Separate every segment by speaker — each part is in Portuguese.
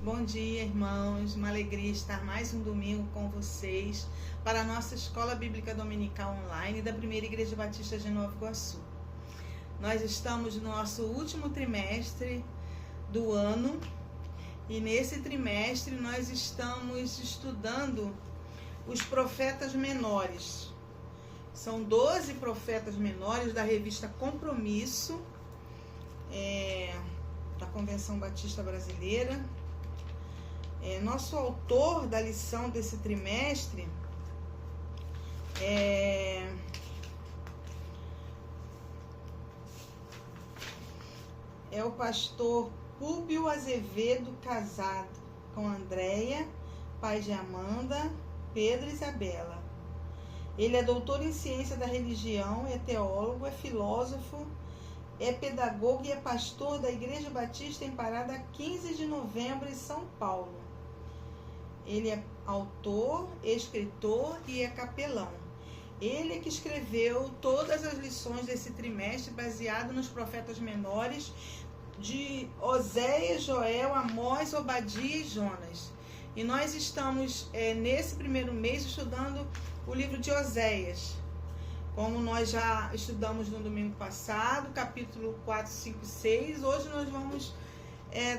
Speaker 1: Bom dia, irmãos. Uma alegria estar mais um domingo com vocês para a nossa Escola Bíblica Dominical Online da Primeira Igreja Batista de Nova Iguaçu. Nós estamos no nosso último trimestre do ano e nesse trimestre nós estamos estudando os profetas menores. São 12 profetas menores da revista Compromisso, da Convenção Batista Brasileira. Nosso autor da lição desse trimestre é o pastor Públio Azevedo, casado com Andréia, pai de Amanda, Pedro e Isabela. Ele é doutor em ciência da religião, é teólogo, é filósofo, é pedagogo e é pastor da Igreja Batista em Parada 15 de Novembro, em São Paulo. Ele é autor, escritor e é capelão. Ele é que escreveu todas as lições desse trimestre, baseado nos profetas menores de Oséias, Joel, Amós, Obadia e Jonas. E nós estamos, nesse primeiro mês, estudando o livro de Oséias. Como nós já estudamos no domingo passado, capítulo 4, 5 e 6, hoje nós vamos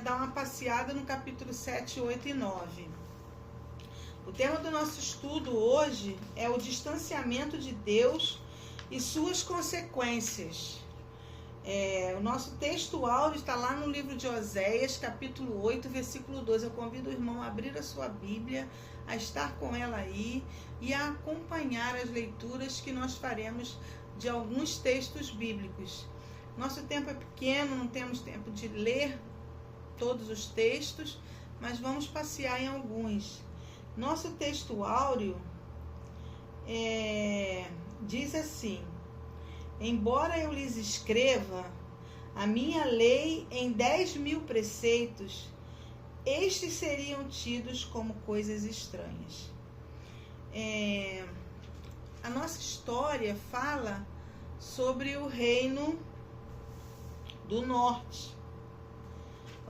Speaker 1: dar uma passeada no capítulo 7, 8 e 9. O tema do nosso estudo hoje é o distanciamento de Deus e suas consequências. O nosso texto áudio está lá no livro de Oséias, capítulo 8, versículo 12. Eu convido o irmão a abrir a sua Bíblia, a estar com ela aí e a acompanhar as leituras que nós faremos de alguns textos bíblicos. Nosso tempo é pequeno, não temos tempo de ler todos os textos, mas vamos passear em alguns. Nosso texto áureo diz assim: embora eu lhes escreva a minha lei em 10.000 preceitos, estes seriam tidos como coisas estranhas. A nossa história fala sobre o reino do norte.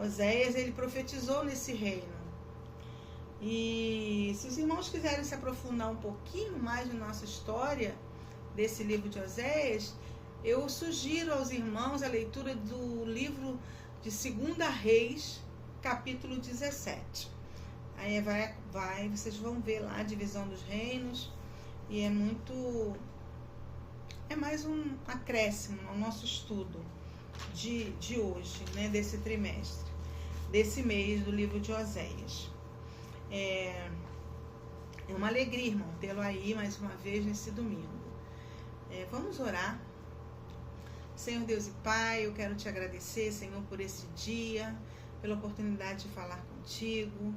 Speaker 1: Oséias, ele profetizou nesse reino. E se os irmãos quiserem se aprofundar um pouquinho mais na nossa história desse livro de Oséias, eu sugiro aos irmãos a leitura do livro de 2 Reis, capítulo 17. Aí vocês vão ver lá a divisão dos reinos, e é mais um acréscimo ao nosso estudo de hoje, né, desse trimestre, desse mês do livro de Oséias. É uma alegria, irmão, tê-lo aí mais uma vez nesse domingo. Vamos orar. Senhor Deus e Pai, eu quero te agradecer, Senhor, por esse dia, pela oportunidade de falar contigo,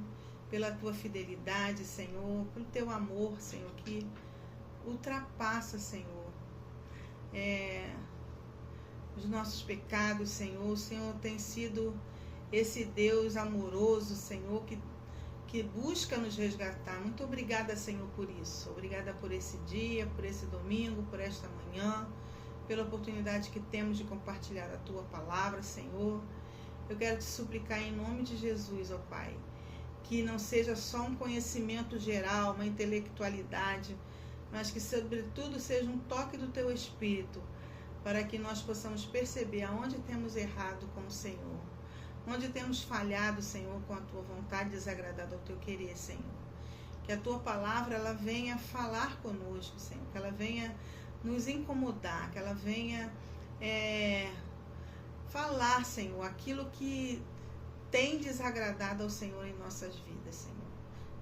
Speaker 1: pela tua fidelidade, Senhor, pelo teu amor, Senhor, que ultrapassa, Senhor, os nossos pecados, Senhor. O Senhor tem sido esse Deus amoroso, Senhor, que busca nos resgatar. Muito obrigada, Senhor, por isso. Obrigada por esse dia, por esse domingo, por esta manhã, pela oportunidade que temos de compartilhar a Tua palavra, Senhor. Eu quero te suplicar em nome de Jesus, ó Pai, que não seja só um conhecimento geral, uma intelectualidade, mas que, sobretudo, seja um toque do Teu Espírito, para que nós possamos perceber aonde temos errado com o Senhor, onde temos falhado, Senhor, com a Tua vontade, desagradado ao Teu querer, Senhor. Que a Tua palavra, ela venha falar conosco, Senhor, que ela venha nos incomodar, que ela venha falar, Senhor, aquilo que tem desagradado ao Senhor em nossas vidas, Senhor.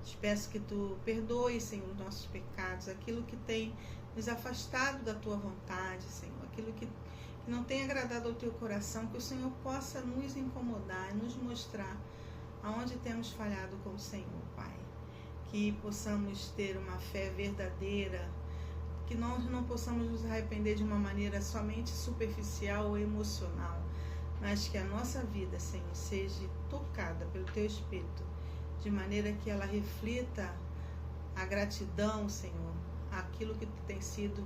Speaker 1: Te peço que Tu perdoe, Senhor, os nossos pecados, aquilo que tem nos afastado da Tua vontade, Senhor, aquilo que não tem agradado ao Teu coração, que o Senhor possa nos incomodar e nos mostrar aonde temos falhado com o Senhor, Pai. Que possamos ter uma fé verdadeira, que nós não possamos nos arrepender de uma maneira somente superficial ou emocional, mas que a nossa vida, Senhor, seja tocada pelo Teu Espírito, de maneira que ela reflita a gratidão, Senhor, aquilo que tem sido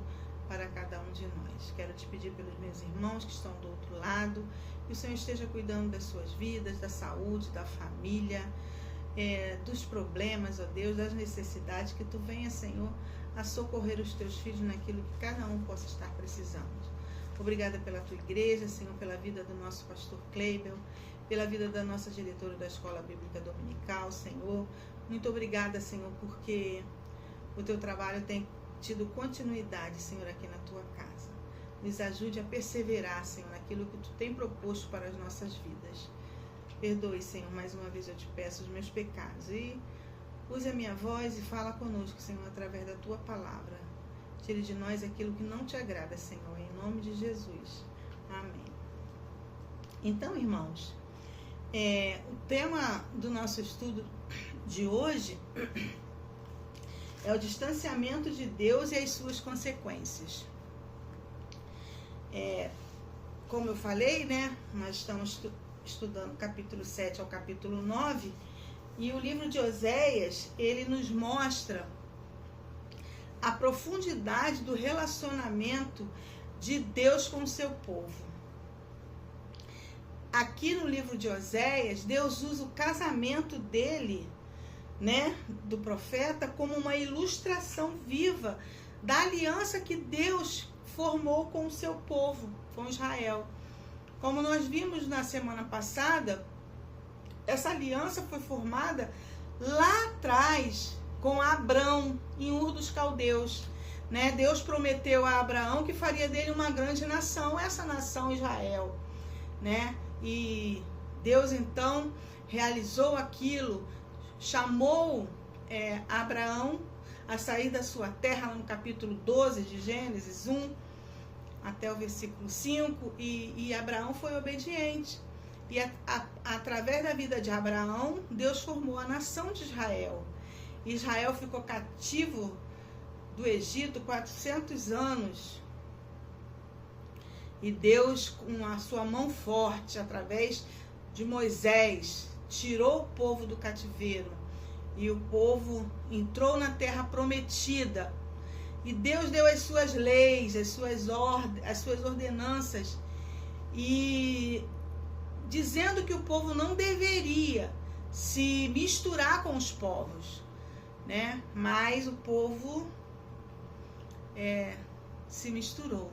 Speaker 1: para cada um de nós. Quero te pedir pelos meus irmãos que estão do outro lado, que o Senhor esteja cuidando das suas vidas, da saúde, da família, dos problemas, ó Deus, das necessidades, que tu venha, Senhor, a socorrer os teus filhos naquilo que cada um possa estar precisando. Obrigada pela tua igreja, Senhor, pela vida do nosso pastor Kleibel, pela vida da nossa diretora da Escola Bíblica Dominical, Senhor. Muito obrigada, Senhor, porque o teu trabalho tem tido continuidade, Senhor, aqui na tua casa. Nos ajude a perseverar, Senhor, naquilo que tu tem proposto para as nossas vidas. Perdoe, Senhor, mais uma vez eu te peço os meus pecados. E use a minha voz e fala conosco, Senhor, através da tua palavra. Tire de nós aquilo que não te agrada, Senhor, em nome de Jesus. Amém. Então, irmãos, o tema do nosso estudo de hoje é o distanciamento de Deus e as suas consequências. Como eu falei, né, nós estamos estudando capítulo 7 ao capítulo 9, e o livro de Oséias, ele nos mostra a profundidade do relacionamento de Deus com o seu povo. Aqui no livro de Oséias, Deus usa o casamento dele, né, do profeta, como uma ilustração viva da aliança que Deus formou com o seu povo, com Israel. Como nós vimos na semana passada, essa aliança foi formada lá atrás com Abrão, em Ur dos Caldeus, né? Deus prometeu a Abraão que faria dele uma grande nação, essa nação Israel, né? E Deus então realizou aquilo, chamou Abraão a sair da sua terra, lá no capítulo 12 de Gênesis 1, até o versículo 5, e Abraão foi obediente. E através da vida de Abraão, Deus formou a nação de Israel. Israel ficou cativo do Egito 400 anos. E Deus, com a sua mão forte, através de Moisés, tirou o povo do cativeiro. E o povo entrou na terra prometida. E Deus deu as suas leis, as suas ordenanças, e dizendo que o povo não deveria se misturar com os povos, né? Mas o povo se misturou,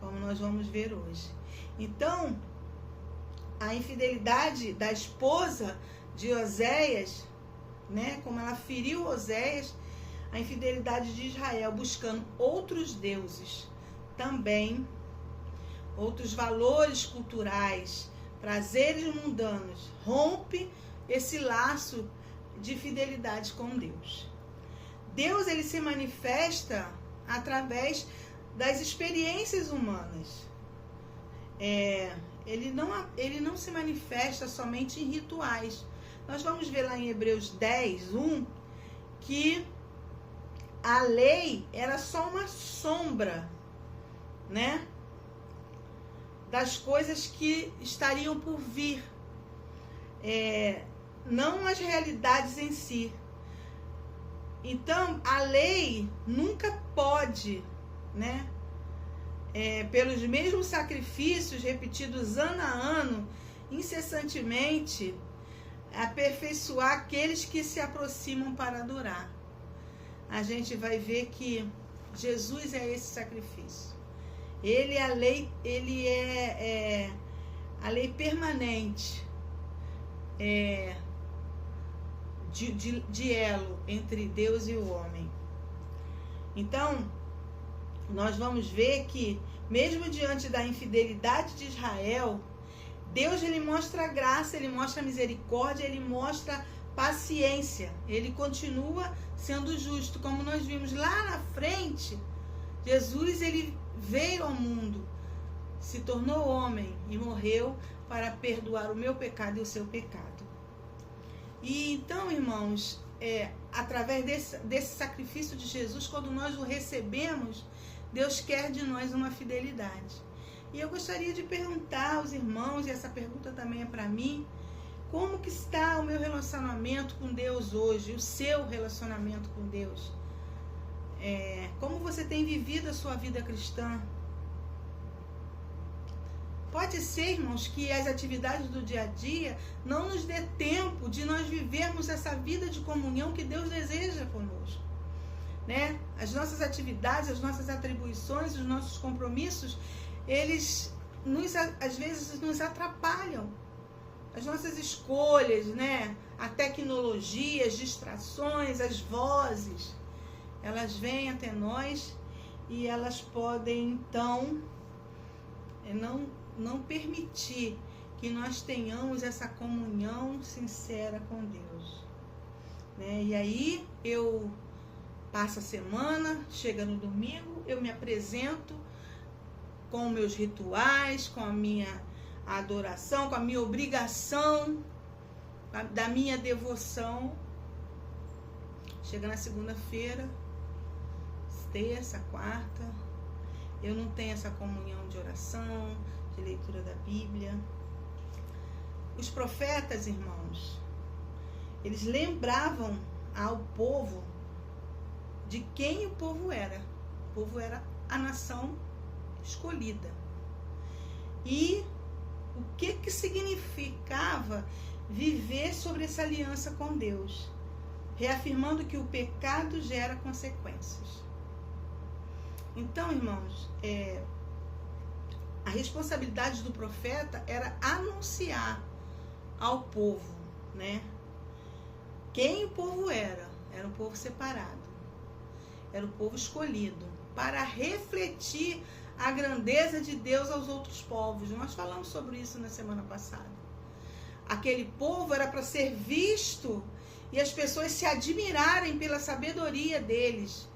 Speaker 1: como nós vamos ver hoje. Então, a infidelidade da esposa de Oséias, né? Como ela feriu Oséias, a infidelidade de Israel, buscando outros deuses, também outros valores culturais, prazeres mundanos, rompe esse laço de fidelidade com Deus. Deus, ele se manifesta através das experiências humanas. Ele não se manifesta somente em rituais. Nós vamos ver lá em Hebreus 10, 1, que a lei era só uma sombra, né, das coisas que estariam por vir, não as realidades em si. Então, a lei nunca pode, né, pelos mesmos sacrifícios repetidos ano a ano, incessantemente, aperfeiçoar aqueles que se aproximam para adorar. A gente vai ver que Jesus é esse sacrifício. Ele é a lei, ele é a lei permanente, de elo entre Deus e o homem. Então, nós vamos ver que, mesmo diante da infidelidade de Israel, Deus, ele mostra graça, ele mostra misericórdia, ele mostra paciência. Ele continua sendo justo. Como nós vimos lá na frente, Jesus, ele veio ao mundo, se tornou homem e morreu para perdoar o meu pecado e o seu pecado. E então, irmãos, através desse sacrifício de Jesus, quando nós o recebemos, Deus quer de nós uma fidelidade. E eu gostaria de perguntar aos irmãos, e essa pergunta também é para mim: como que está o meu relacionamento com Deus hoje, o seu relacionamento com Deus? como você tem vivido a sua vida cristã? Pode ser, irmãos, que as atividades do dia a dia não nos dê tempo de nós vivermos essa vida de comunhão que Deus deseja conosco, né? As nossas atividades, as nossas atribuições, os nossos compromissos, eles às vezes nos atrapalham. As nossas escolhas, né? A tecnologia, as distrações, as vozes, elas vêm até nós e elas podem, então, não permitir que nós tenhamos essa comunhão sincera com Deus, né? E aí eu passo a semana, chega no domingo, eu me apresento com meus rituais, com a minha adoração, com a minha obrigação, da minha devoção. Chega na segunda-feira, terça, quarta, eu não tenho essa comunhão de oração, de leitura da Bíblia. Os profetas, irmãos, eles lembravam ao povo de quem o povo era. O povo era a nação escolhida. E o que significava viver sobre essa aliança com Deus, reafirmando que o pecado gera consequências. Então, irmãos, a responsabilidade do profeta era anunciar ao povo, né? Quem o povo era? Era um povo separado, era o povo escolhido para refletir a grandeza de Deus aos outros povos. Nós falamos sobre isso na semana passada. Aquele povo era para ser visto e as pessoas se admirarem pela sabedoria deles,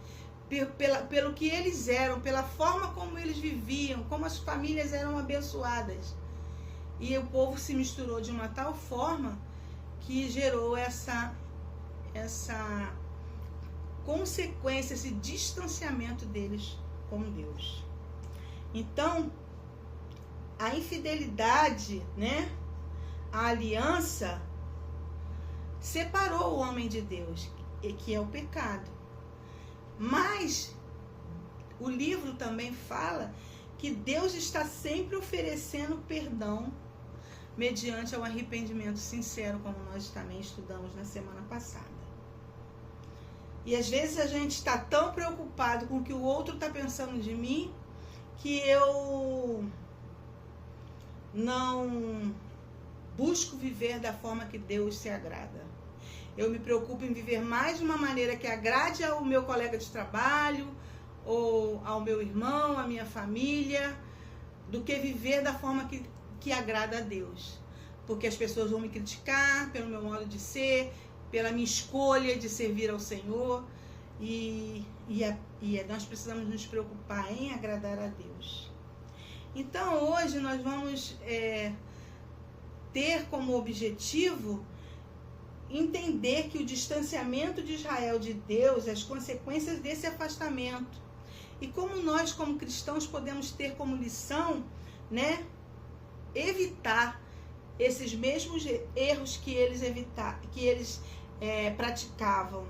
Speaker 1: pelo que eles eram, pela forma como eles viviam, como as famílias eram abençoadas. E o povo se misturou de uma tal forma que gerou essa consequência, esse distanciamento deles com Deus. Então, a infidelidade, né, a aliança, separou o homem de Deus, que é o pecado. Mas o livro também fala que Deus está sempre oferecendo perdão mediante ao arrependimento sincero, como nós também estudamos na semana passada. E às vezes a gente está tão preocupado com o que o outro está pensando de mim, que eu não busco viver da forma que Deus se agrada. Eu me preocupo em viver mais de uma maneira que agrade ao meu colega de trabalho, ou ao meu irmão, à minha família, do que viver da forma que agrada a Deus. Porque as pessoas vão me criticar pelo meu modo de ser, pela minha escolha de servir ao Senhor. E nós precisamos nos preocupar em agradar a Deus. Então, hoje nós vamos ter como objetivo entender que o distanciamento de Israel de Deus, as consequências desse afastamento, e como nós, como cristãos, podemos ter como lição, né, evitar esses mesmos erros que eles praticavam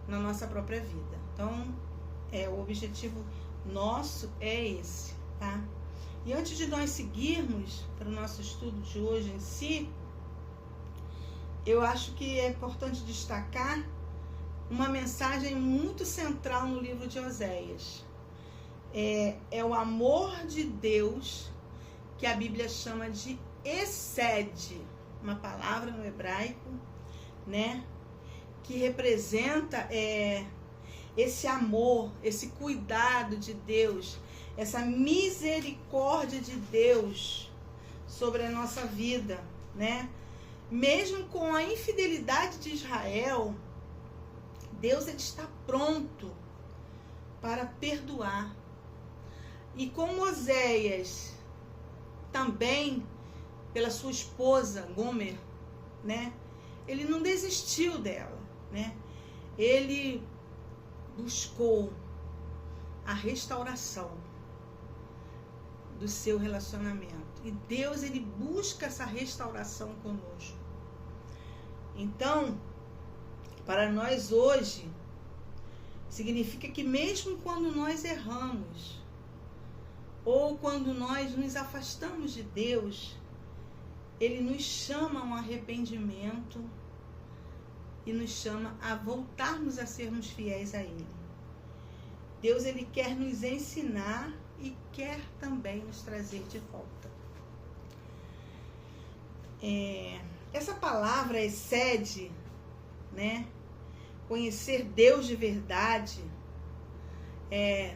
Speaker 1: na nossa própria vida. Então, o objetivo nosso é esse, tá? E antes de nós seguirmos para o nosso estudo de hoje em si, eu acho que é importante destacar uma mensagem muito central no livro de Oséias. É o amor de Deus, que a Bíblia chama de Esed, uma palavra no hebraico, né, que representa esse amor, esse cuidado de Deus, essa misericórdia de Deus sobre a nossa vida, né? Mesmo com a infidelidade de Israel, Deus ele está pronto para perdoar. E com Oséias, também pela sua esposa Gomer, né? Ele não desistiu dela, né? Ele buscou a restauração do seu relacionamento. E Deus, ele busca essa restauração conosco. Então, para nós hoje, Significa que mesmo quando nós erramos, ou quando nós nos afastamos de Deus, Ele nos chama a um arrependimento e nos chama a voltarmos a sermos fiéis a Ele. Deus, Ele quer nos ensinar e quer também nos trazer de volta. Essa palavra excede, né? Conhecer Deus de verdade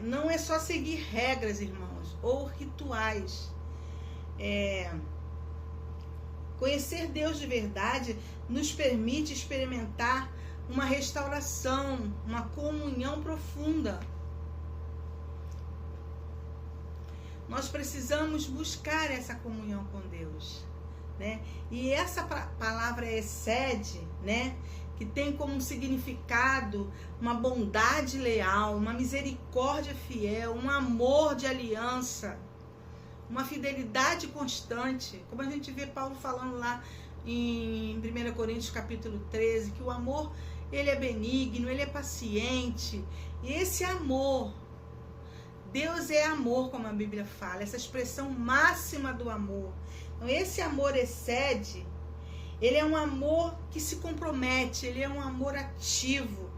Speaker 1: não é só seguir regras, irmãos, ou rituais. Conhecer Deus de verdade nos permite experimentar uma restauração, uma comunhão profunda. Nós precisamos buscar essa comunhão com Deus, né? E essa palavra excede, né? Que tem como significado uma bondade leal, uma misericórdia fiel, um amor de aliança, uma fidelidade constante. Como a gente vê Paulo falando lá em 1 Coríntios capítulo 13, que o amor, ele é benigno, ele é paciente. E esse amor, Deus é amor, como a Bíblia fala, essa expressão máxima do amor. Então esse amor excede. Ele é um amor que se compromete, ele é um amor ativo.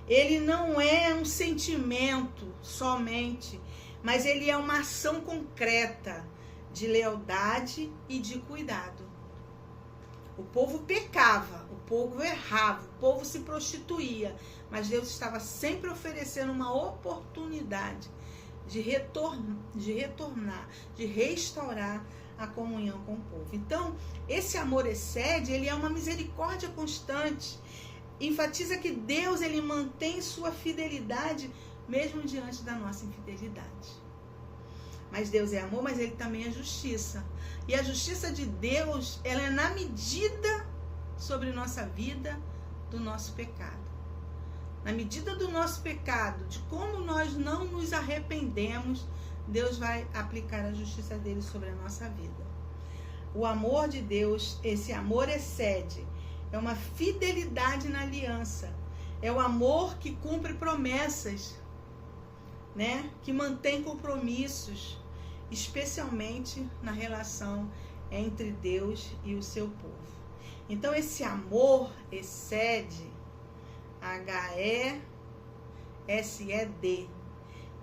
Speaker 1: Ele não é um sentimento somente, mas ele é uma ação concreta de lealdade e de cuidado. O povo pecava, o povo errava, o povo se prostituía, mas Deus estava sempre oferecendo uma oportunidade de retornar, de restaurar a comunhão com o povo. Então, esse amor excede, ele é uma misericórdia constante. Enfatiza que Deus, ele mantém sua fidelidade mesmo diante da nossa infidelidade. Mas Deus é amor, mas ele também é justiça. E a justiça de Deus, ela é na medida sobre nossa vida do nosso pecado. Na medida do nosso pecado, de como nós não nos arrependemos, Deus vai aplicar a justiça dele sobre a nossa vida. O amor de Deus, esse amor excede, é uma fidelidade na aliança. É o amor que cumpre promessas, né? Que mantém compromissos, especialmente na relação entre Deus e o seu povo. Então esse amor excede, H-E-S-E-D,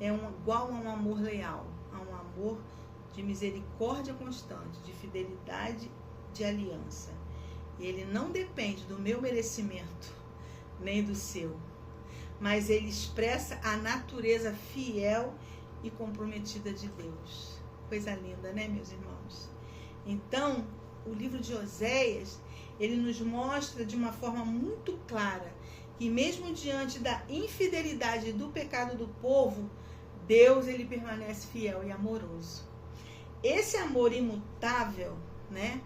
Speaker 1: igual a um amor leal, a um amor de misericórdia constante, de fidelidade, de aliança. E ele não depende do meu merecimento, nem do seu, mas ele expressa a natureza fiel e comprometida de Deus. Coisa linda, né, meus irmãos? Então, o livro de Oséias, ele nos mostra de uma forma muito clara que mesmo diante da infidelidade e do pecado do povo, Deus, ele permanece fiel e amoroso. Esse amor imutável, né,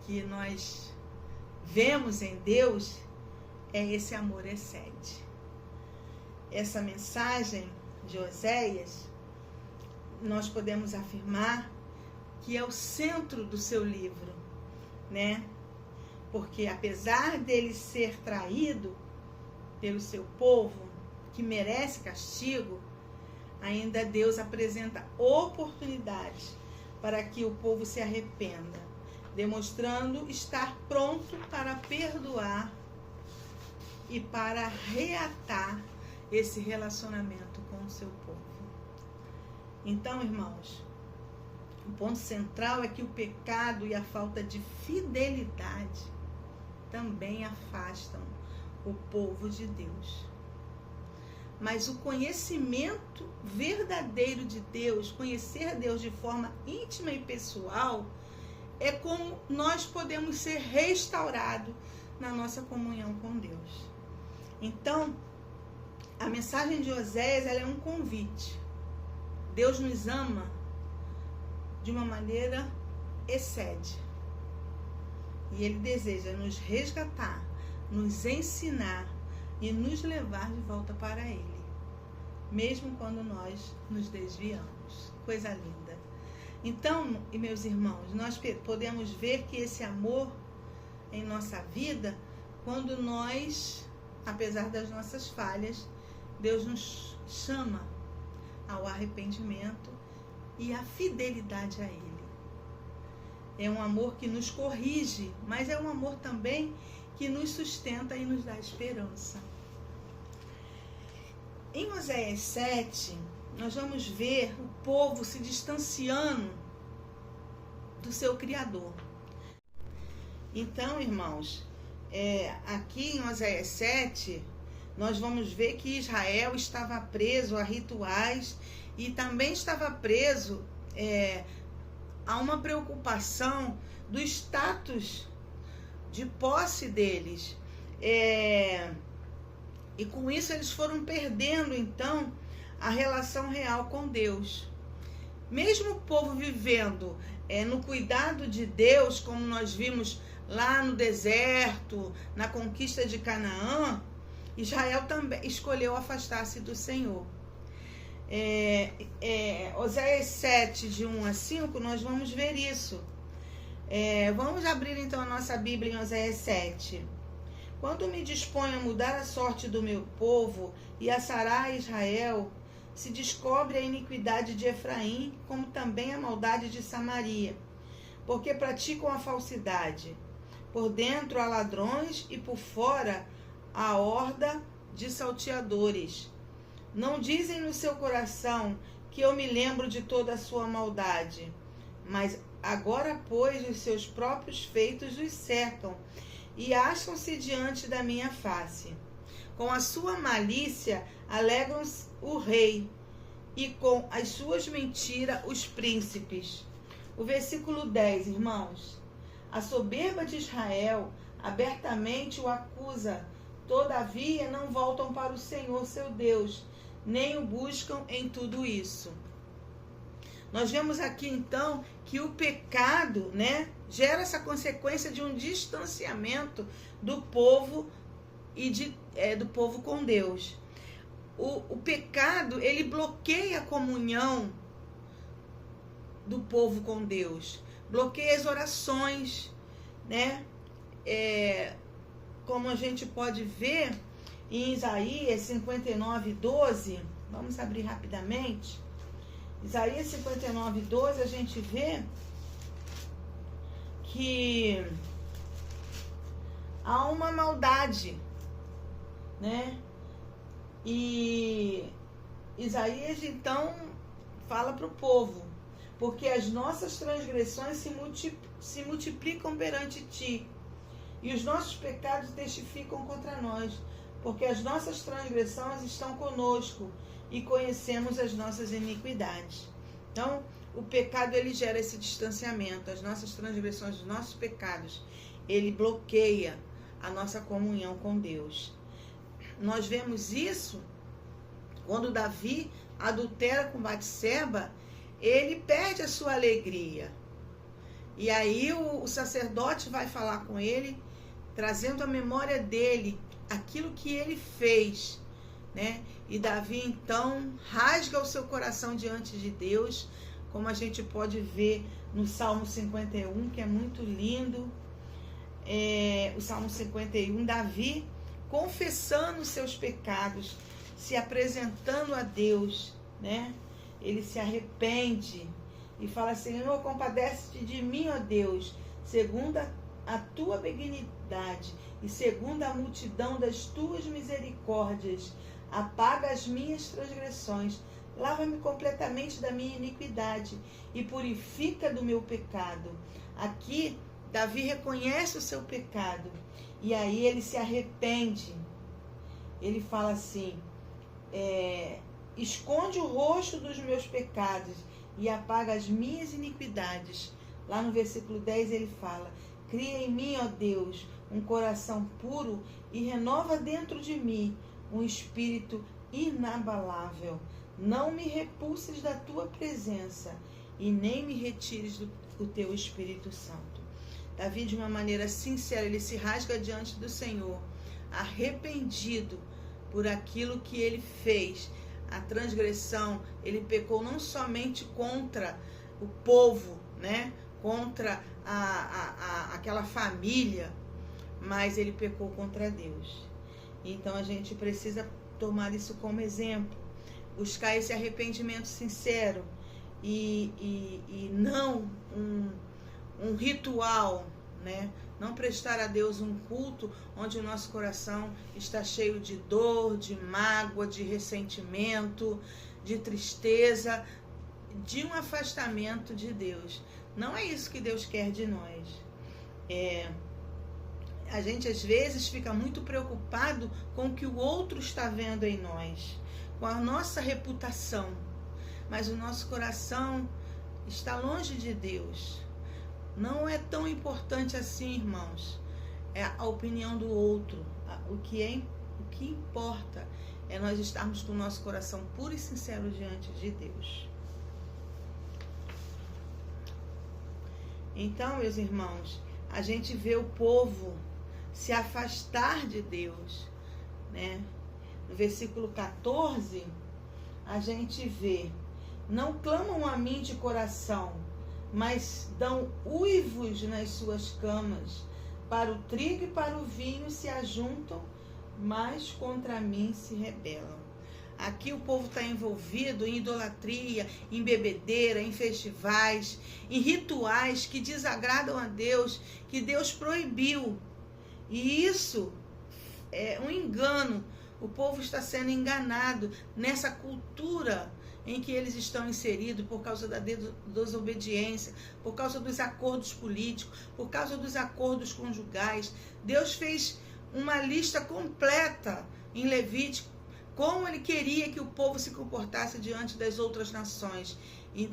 Speaker 1: que nós vemos em Deus, é esse amor excede. Essa mensagem de Oséias, nós podemos afirmar que é o centro do seu livro, né? Porque apesar dele ser traído pelo seu povo, que merece castigo, ainda Deus apresenta oportunidades para que o povo se arrependa, demonstrando estar pronto para perdoar e para reatar esse relacionamento com o seu povo. Então, irmãos, o ponto central é que o pecado e a falta de fidelidade também afastam o povo de Deus. Mas o conhecimento verdadeiro de Deus, conhecer Deus de forma íntima e pessoal, é como nós podemos ser restaurados na nossa comunhão com Deus. Então, a mensagem de Oséias, ela é um convite. Deus nos ama de uma maneira excede. E Ele deseja nos resgatar, nos ensinar e nos levar de volta para Ele, mesmo quando nós nos desviamos. Coisa linda. Então, meus irmãos, nós podemos ver que esse amor em nossa vida, quando nós apesar das nossas falhas, Deus nos chama ao arrependimento e à fidelidade a Ele. É um amor que nos corrige, mas é um amor também que nos sustenta e nos dá esperança. Em Oséias 7, nós vamos ver o povo se distanciando do seu Criador. Então, irmãos, aqui em Oséias 7, nós vamos ver que Israel estava preso a rituais e também estava preso a uma preocupação do status de posse deles. E com isso eles foram perdendo, então, a relação real com Deus. Mesmo o povo vivendo no cuidado de Deus, como nós vimos lá no deserto, na conquista de Canaã, Israel também escolheu afastar-se do Senhor. Oséias 7, de 1 a 5, nós vamos ver isso. Vamos abrir então a nossa Bíblia em Oséias 7. Quando me disponho a mudar a sorte do meu povo e a sarar Israel, se descobre a iniquidade de Efraim, como também a maldade de Samaria, porque praticam a falsidade. Por dentro há ladrões e por fora a horda de salteadores. Não dizem no seu coração que eu me lembro de toda a sua maldade, mas agora, pois, os seus próprios feitos os cercam e acham-se diante da minha face. Com a sua malícia alegram o rei, e com as suas mentiras os príncipes. O versículo 10, irmãos. A soberba de Israel abertamente o acusa, todavia não voltam para o Senhor seu Deus, nem o buscam em tudo isso. Nós vemos aqui então que o pecado, gera essa consequência de um distanciamento do povo do povo com Deus. O pecado, ele bloqueia a comunhão do povo com Deus, bloqueia as orações, como a gente pode ver em Isaías 59, 12, vamos abrir rapidamente. Isaías 59, 12, a gente vê que há uma maldade, E Isaías, então, fala para o povo, porque as nossas transgressões se multiplicam perante ti, e os nossos pecados testificam contra nós, porque as nossas transgressões estão conosco, e conhecemos as nossas iniquidades. Então, o pecado, ele gera esse distanciamento. As nossas transgressões, os nossos pecados, ele bloqueia a nossa comunhão com Deus. Nós vemos isso quando Davi adultera com Batseba, ele perde a sua alegria. E aí o sacerdote vai falar com ele, trazendo à memória dele aquilo que ele fez, E Davi, então, rasga o seu coração diante de Deus, como a gente pode ver no Salmo 51, que é muito lindo. O Salmo 51, Davi confessando os seus pecados, se apresentando a Deus, Ele se arrepende e fala: Senhor, compadece-te de mim, ó Deus, segundo a tua benignidade e segundo a multidão das tuas misericórdias, apaga as minhas transgressões, lava-me completamente da minha iniquidade e purifica do meu pecado. Aqui, Davi reconhece o seu pecado e aí ele se arrepende. Ele fala assim: esconde o rosto dos meus pecados e apaga as minhas iniquidades. Lá no versículo 10 ele fala: cria em mim, ó Deus, um coração puro e renova dentro de mim um espírito inabalável. Não me repulses da tua presença e nem me retires do teu Espírito Santo. Davi, de uma maneira sincera, ele se rasga diante do Senhor, arrependido por aquilo que ele fez, a transgressão. Ele pecou não somente contra o povo, contra aquela família, mas ele pecou contra Deus. Então a gente precisa tomar isso como exemplo, buscar esse arrependimento sincero e não um ritual, né? Não prestar a Deus um culto onde o nosso coração está cheio de dor, de mágoa, de ressentimento, de tristeza, de um afastamento de Deus. Não é isso que Deus quer de nós. A gente às vezes fica muito preocupado com o que o outro está vendo em nós, com a nossa reputação, mas o nosso coração está longe de Deus. Não é tão importante assim, irmãos, a opinião do outro. O que importa é nós estarmos com o nosso coração puro e sincero diante de Deus. Então, meus irmãos, a gente vê o povo se afastar de Deus, né? No versículo 14, a gente vê: não clamam a mim de coração, mas dão uivos nas suas camas. Para o trigo e para o vinho se ajuntam, mas contra mim se rebelam. Aqui o povo está envolvido em idolatria, em bebedeira, em festivais, em rituais que desagradam a Deus, que Deus proibiu. E isso é um engano. O povo está sendo enganado nessa cultura em que eles estão inseridos por causa da desobediência, por causa dos acordos políticos, por causa dos acordos conjugais. Deus fez uma lista completa em Levítico, como ele queria que o povo se comportasse diante das outras nações.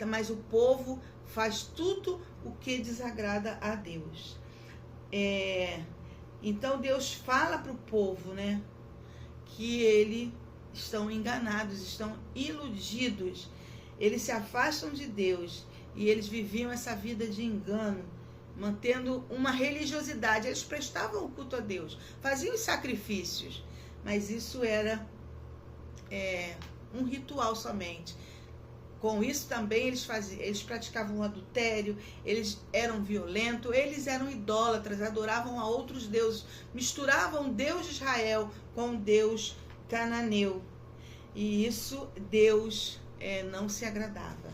Speaker 1: Mas o povo faz tudo o que desagrada a Deus. Então Deus fala para o povo, né, que eles estão enganados, estão iludidos. Eles se afastam de Deus e eles viviam essa vida de engano, mantendo uma religiosidade. Eles prestavam o culto a Deus, faziam os sacrifícios, mas isso era um ritual somente. Com isso também eles praticavam o adultério, eles eram violentos, eles eram idólatras, adoravam a outros deuses, misturavam o Deus de Israel com o Deus cananeu. E isso Deus não se agradava.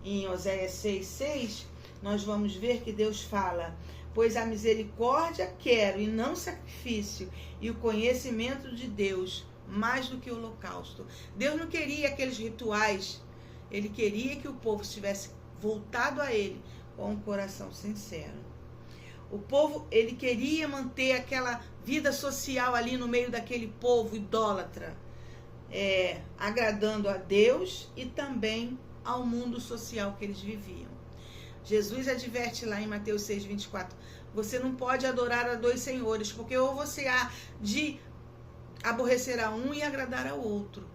Speaker 1: Em Oséias 6,6, nós vamos ver que Deus fala: pois a misericórdia quero e não sacrifício, e o conhecimento de Deus mais do que o holocausto. Deus não queria aqueles rituais. Ele queria que o povo estivesse voltado a Ele com um coração sincero. O povo, ele queria manter aquela vida social ali no meio daquele povo idólatra, agradando a Deus e também ao mundo social que eles viviam. Jesus adverte lá em Mateus 6,24: você não pode adorar a dois senhores, porque ou você há de aborrecer a um e agradar ao outro.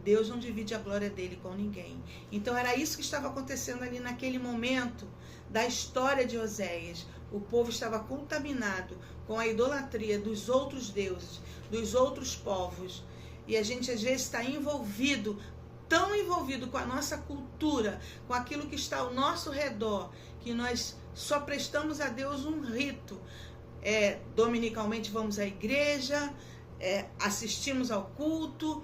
Speaker 1: Deus não divide a glória dele com ninguém. Então era isso que estava acontecendo ali naquele momento da história de Oséias. O povo estava contaminado com a idolatria dos outros deuses, dos outros povos. E a gente às vezes está envolvido, tão envolvido com a nossa cultura, com aquilo que está ao nosso redor, que nós só prestamos a Deus um rito. Dominicalmente vamos à igreja, assistimos ao culto,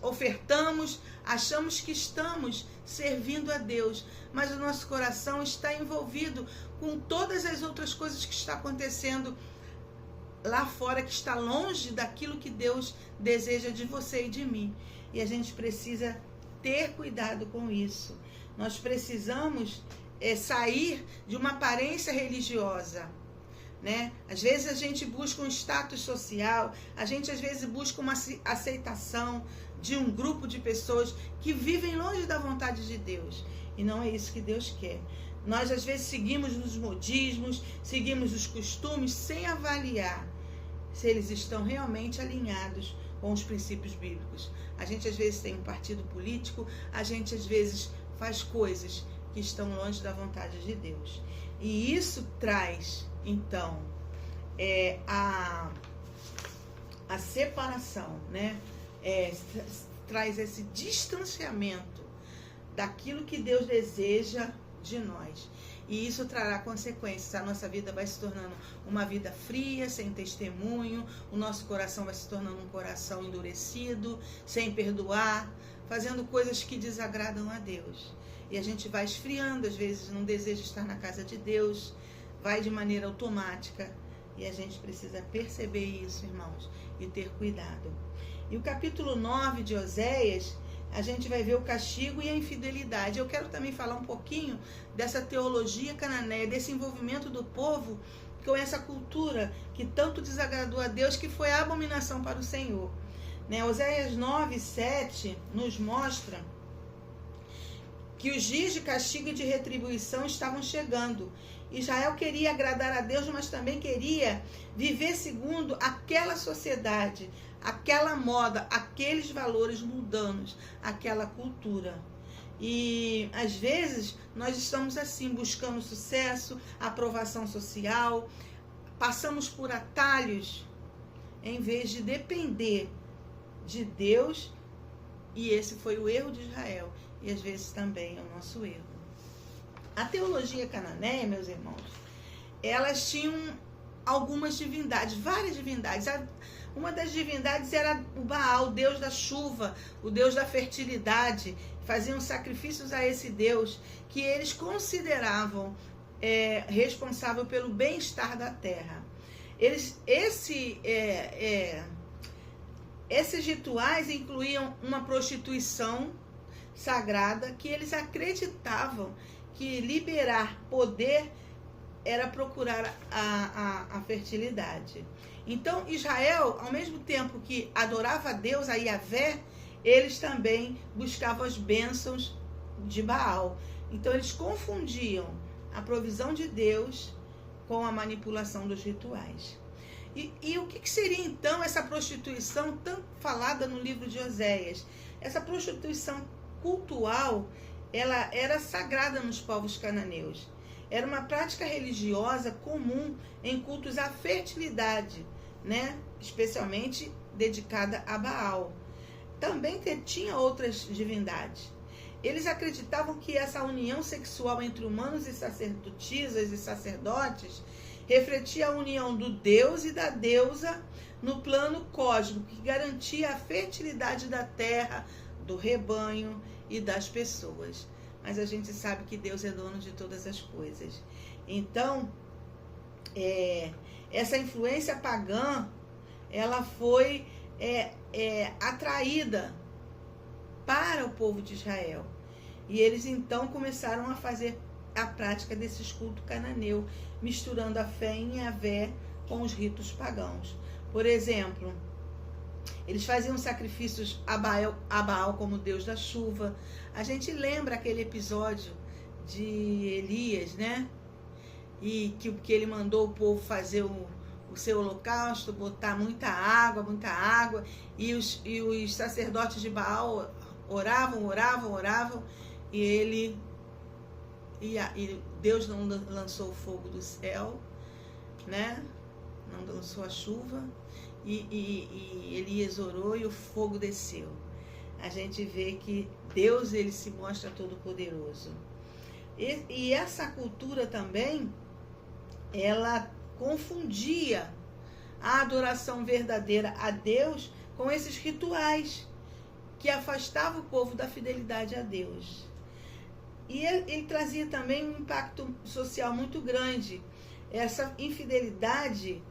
Speaker 1: ofertamos, achamos que estamos servindo a Deus, mas o nosso coração está envolvido com todas as outras coisas que está acontecendo lá fora, que está longe daquilo que Deus deseja de você e de mim. E a gente precisa ter cuidado com isso. Nós precisamos sair de uma aparência religiosa, né? Às vezes a gente busca um status social, a gente às vezes busca uma aceitação de um grupo de pessoas que vivem longe da vontade de Deus. E não é isso que Deus quer. Nós às vezes seguimos os modismos, seguimos os costumes sem avaliar se eles estão realmente alinhados com os princípios bíblicos. A gente às vezes tem um partido político, a gente às vezes faz coisas que estão longe da vontade de Deus. E isso traz, então, a separação, né? Traz esse distanciamento daquilo que Deus deseja de nós. E isso trará consequências. A nossa vida vai se tornando uma vida fria, sem testemunho, o nosso coração vai se tornando um coração endurecido, sem perdoar, fazendo coisas que desagradam a Deus. E a gente vai esfriando, às vezes não deseja estar na casa de Deus, vai de maneira automática. E a gente precisa perceber isso, irmãos, e ter cuidado. E o capítulo 9 de Oséias, a gente vai ver o castigo e a infidelidade. Eu quero também falar um pouquinho dessa teologia cananeia, desse envolvimento do povo com essa cultura que tanto desagradou a Deus, que foi a abominação para o Senhor. Oséias 9, 7 nos mostra que os dias de castigo e de retribuição estavam chegando. Israel queria agradar a Deus, mas também queria viver segundo aquela sociedade, aquela moda, aqueles valores mundanos, aquela cultura. E às vezes nós estamos assim, buscando sucesso, aprovação social, passamos por atalhos em vez de depender de Deus, e esse foi o erro de Israel, e às vezes também é o nosso erro. A teologia cananeia, meus irmãos, elas tinham algumas divindades, várias divindades. Uma das divindades era o Baal, o deus da chuva, o deus da fertilidade. Faziam sacrifícios a esse deus que eles consideravam responsável pelo bem-estar da terra. Esses rituais incluíam uma prostituição sagrada, que eles acreditavam que liberar poder era procurar a fertilidade. Então, Israel, ao mesmo tempo que adorava a Deus, a Yahvé, eles também buscavam as bênçãos de Baal. Então, eles confundiam a provisão de Deus com a manipulação dos rituais. E o que seria, então, essa prostituição tão falada no livro de Oséias? Essa prostituição cultural, ela era sagrada nos povos cananeus. Era uma prática religiosa comum em cultos à fertilidade, especialmente dedicada a Baal. Também tinha outras divindades. Eles acreditavam que essa união sexual entre humanos e sacerdotisas e sacerdotes refletia a união do Deus e da deusa no plano cósmico, que garantia a fertilidade da terra, do rebanho e das pessoas. Mas a gente sabe que Deus é dono de todas as coisas. Então, essa influência pagã, ela foi atraída para o povo de Israel. E eles então começaram a fazer a prática desses cultos cananeu, misturando a fé em Yahvé com os ritos pagãos. Por exemplo, eles faziam sacrifícios a Baal como Deus da chuva. A gente lembra aquele episódio de Elias, E que ele mandou o povo fazer o seu holocausto, botar muita água, e os sacerdotes de Baal oravam, e Deus não lançou o fogo do céu, não lançou a chuva, e Elias orou e o fogo desceu. A gente vê que Deus, ele se mostra todo poderoso. E essa cultura também, ela confundia a adoração verdadeira a Deus com esses rituais que afastavam o povo da fidelidade a Deus. E ele trazia também um impacto social muito grande. Essa infidelidade,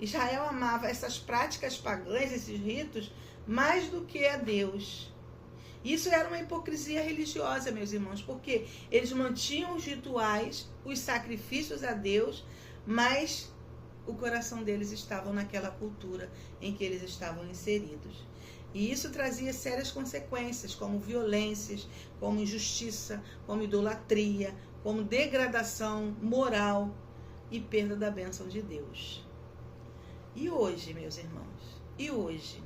Speaker 1: Israel amava essas práticas pagãs, esses ritos, mais do que a Deus. Isso era uma hipocrisia religiosa, meus irmãos, porque eles mantinham os rituais, os sacrifícios a Deus, mas o coração deles estava naquela cultura em que eles estavam inseridos. E isso trazia sérias consequências, como violências, como injustiça, como idolatria, como degradação moral e perda da bênção de Deus. E hoje, meus irmãos? E hoje?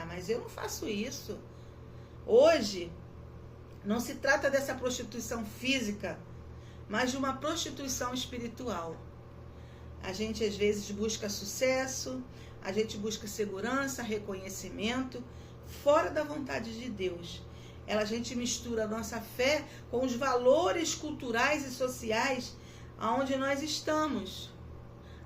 Speaker 1: Mas eu não faço isso. Hoje, não se trata dessa prostituição física, mas de uma prostituição espiritual. A gente, às vezes, busca sucesso, a gente busca segurança, reconhecimento, fora da vontade de Deus. A gente mistura a nossa fé com os valores culturais e sociais aonde nós estamos.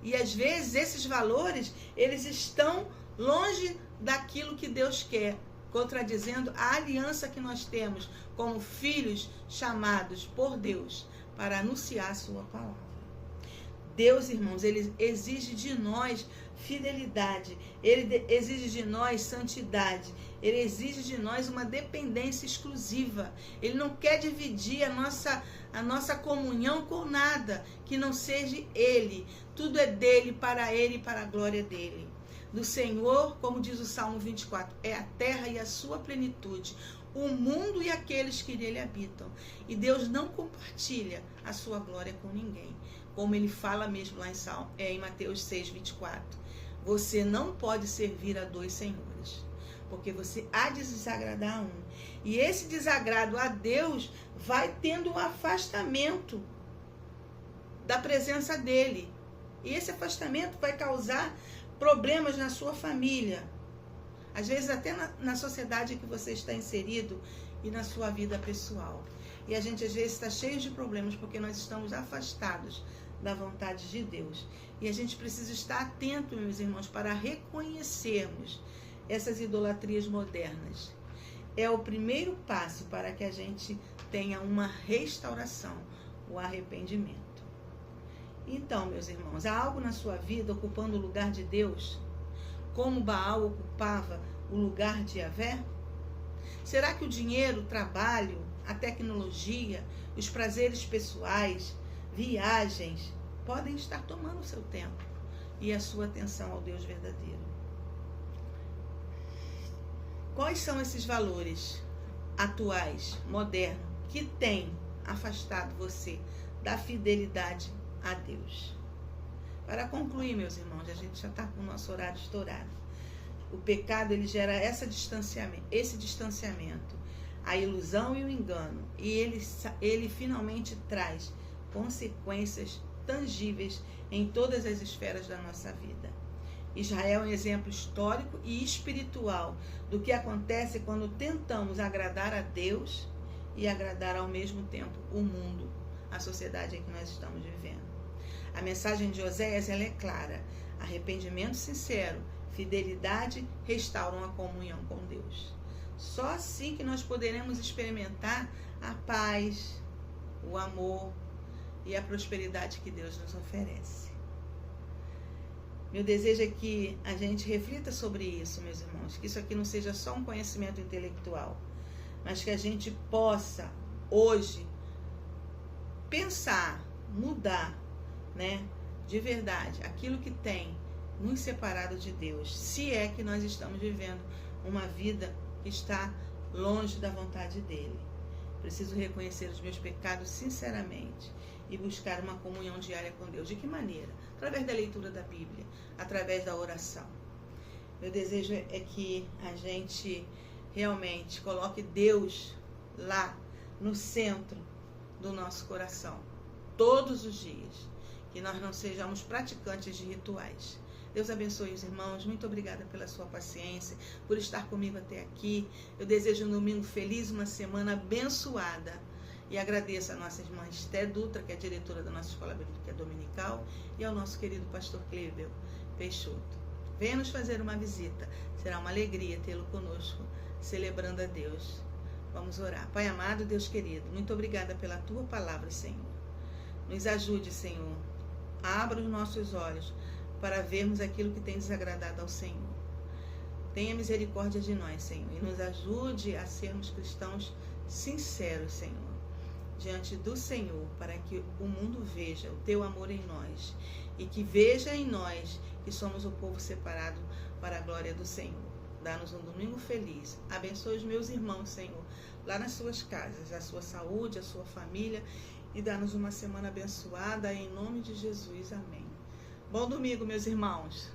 Speaker 1: E às vezes esses valores, eles estão longe daquilo que Deus quer, contradizendo a aliança que nós temos como filhos chamados por Deus para anunciar a sua palavra. Deus, irmãos, ele exige de nós fidelidade, ele exige de nós santidade, ele exige de nós uma dependência exclusiva. Ele não quer dividir a nossa comunhão com nada que não seja ele. Tudo é dele, para ele e para a glória dele. Do Senhor, como diz o Salmo 24, é a terra e a sua plenitude, o mundo e aqueles que nele habitam. E Deus não compartilha a sua glória com ninguém. Como ele fala mesmo lá em Mateus 6, 24. Você não pode servir a dois senhores, porque você há de desagradar a um. E esse desagrado a Deus vai tendo um afastamento da presença dele. E esse afastamento vai causar problemas na sua família. Às vezes até na sociedade em que você está inserido e na sua vida pessoal. E a gente às vezes está cheio de problemas porque nós estamos afastados da vontade de Deus. E a gente precisa estar atento, meus irmãos, para reconhecermos essas idolatrias modernas. É o primeiro passo para que a gente tenha uma restauração, o arrependimento. Então, meus irmãos, há algo na sua vida ocupando o lugar de Deus, como Baal ocupava o lugar de Yahvé? Será que o dinheiro, o trabalho, a tecnologia, os prazeres pessoais, viagens, podem estar tomando o seu tempo e a sua atenção ao Deus verdadeiro? Quais são esses valores atuais, modernos, que têm afastado você da fidelidade a Deus? Para concluir, meus irmãos, a gente já está com o nosso horário estourado. O pecado, ele gera esse distanciamento, a ilusão e o engano. E ele finalmente traz consequências tangíveis em todas as esferas da nossa vida. Israel é um exemplo histórico e espiritual do que acontece quando tentamos agradar a Deus e agradar ao mesmo tempo o mundo, a sociedade em que nós estamos vivendo. A mensagem de Oséias, ela é clara: arrependimento sincero, fidelidade restauram a comunhão com Deus. Só assim que nós poderemos experimentar a paz, o amor e a prosperidade que Deus nos oferece. Meu desejo é que a gente reflita sobre isso, meus irmãos, que isso aqui não seja só um conhecimento intelectual, mas que a gente possa, hoje, pensar, mudar, de verdade, aquilo que tem nos separado de Deus, se é que nós estamos vivendo uma vida que está longe da vontade dele. Preciso reconhecer os meus pecados sinceramente e buscar uma comunhão diária com Deus. De que maneira? Através da leitura da Bíblia, através da oração. Meu desejo é que a gente realmente coloque Deus lá no centro do nosso coração, todos os dias, que nós não sejamos praticantes de rituais. Deus abençoe os irmãos, muito obrigada pela sua paciência, por estar comigo até aqui. Eu desejo um domingo feliz, uma semana abençoada. E agradeço a nossa irmã Esté Dutra, que é diretora da nossa Escola Bíblica Dominical, e ao nosso querido pastor Cleibel Peixoto. Venha nos fazer uma visita, será uma alegria tê-lo conosco, celebrando a Deus. Vamos orar. Pai amado, Deus querido, muito obrigada pela tua palavra, Senhor. Nos ajude, Senhor, abra os nossos olhos para vermos aquilo que tem desagradado ao Senhor. Tenha misericórdia de nós, Senhor, e nos ajude a sermos cristãos sinceros, Senhor, diante do Senhor, para que o mundo veja o teu amor em nós e que veja em nós que somos o povo separado para a glória do Senhor. Dá-nos um domingo feliz. Abençoe os meus irmãos, Senhor, lá nas suas casas, a sua saúde, a sua família, e dá-nos uma semana abençoada em nome de Jesus. Amém. Bom domingo, meus irmãos.